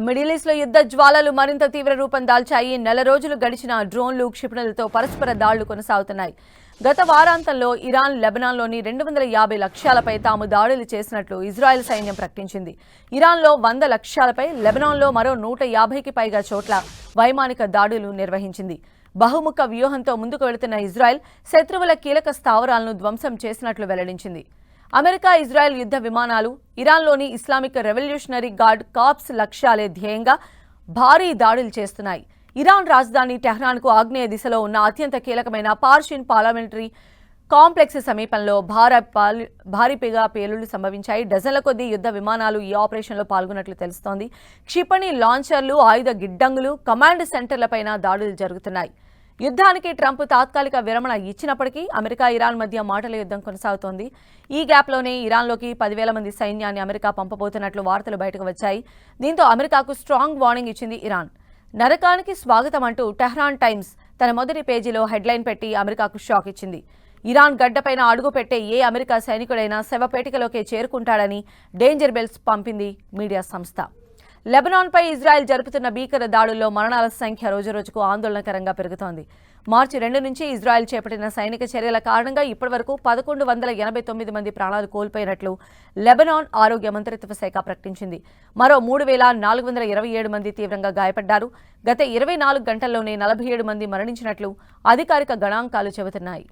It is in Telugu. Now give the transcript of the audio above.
మిడిల్ ఈస్ట్ లో యుద్ధ జ్వాలలు మరింత తీవ్ర రూపం దాల్చాయి. నెల రోజులు గడిచిన డ్రోన్లు, క్షిపణులతో పరస్పర దాడులు కొనసాగుతున్నాయి. గత వారాంతంలో ఇరాన్ లెబనాన్లోని 250 లక్ష్యాలపై తాము దాడులు చేసినట్లు ఇజ్రాయెల్ సైన్యం ప్రకటించింది. ఇరాన్లో 100 లక్ష్యాలపై, లెబనాన్లో మరో 150కి పైగా చోట్ల వైమానిక దాడులు నిర్వహించింది. బహుముఖ వ్యూహంతో ముందుకు వెళుతున్న ఇజ్రాయెల్ శత్రువుల కీలక స్థావరాలను ధ్వంసం చేసినట్లు వెల్లడించింది. అమెరికా, ఇజ్రాయెల్ యుద్ధ విమానాలు ఇరాన్లోని ఇస్లామిక్ రెవల్యూషనరీ గార్డ్ కార్ప్స్ లక్ష్యాలే ధ్యేయంగా భారీ దాడులు చేస్తున్నాయి. ఇరాన్ రాజధాని టెహ్రాన్కు ఆగ్నేయ దిశలో ఉన్న అత్యంత కీలకమైన పార్షియన్ పార్లమెంటరీ కాంప్లెక్స్ సమీపంలో భారీగా పేలుళ్లు సంభవించాయి. డజన్ల కొద్దీ యుద్ధ విమానాలు ఈ ఆపరేషన్లో పాల్గొన్నట్లు తెలుస్తోంది. క్షిపణి లాంచర్లు, ఆయుధ గిడ్డంగులు, కమాండ్ సెంటర్లపైన దాడులు జరుగుతున్నాయి. యుద్ధానికి ట్రంప్ తాత్కాలిక విరమణ ఇచ్చినప్పటికీ అమెరికా, ఇరాన్ మధ్య మాటల యుద్ధం కొనసాగుతోంది. ఈ గ్యాప్లోనే ఇరాన్లోకి 10,000 మంది సైన్యాన్ని అమెరికా పంపబోతున్నట్లు వార్తలు బయటకు వచ్చాయి. దీంతో అమెరికాకు స్ట్రాంగ్ వార్నింగ్ ఇచ్చింది ఇరాన్. నరకానికి స్వాగతం అంటూ టెహ్రాన్ టైమ్స్ తన మొదటి పేజీలో హెడ్లైన్ పెట్టి అమెరికాకు షాక్ ఇచ్చింది. ఇరాన్ గడ్డపైన అడుగు పెట్టే ఏ అమెరికా సైనికుడైనా శవపేటికలోకే చేరుకుంటాడని డేంజర్ బెల్స్ పంపింది మీడియా సంస్థ. లెబనాన్పై ఇజ్రాయెల్ జరుపుతున్న భీకర దాడుల్లో మరణాల సంఖ్య రోజురోజుకు ఆందోళనకరంగా పెరుగుతోంది. మార్చి 2 నుంచి ఇజ్రాయెల్ చేపట్టిన సైనిక చర్యల కారణంగా ఇప్పటివరకు 1189 మంది ప్రాణాలు కోల్పోయినట్లు లెబనాన్ ఆరోగ్య మంత్రిత్వ శాఖ ప్రకటించింది. మరో 3427 మంది తీవ్రంగా గాయపడ్డారు. గత 24 గంటల్లోనే 47 మంది మరణించినట్లు అధికారిక గణాంకాలు చెబుతున్నాయి.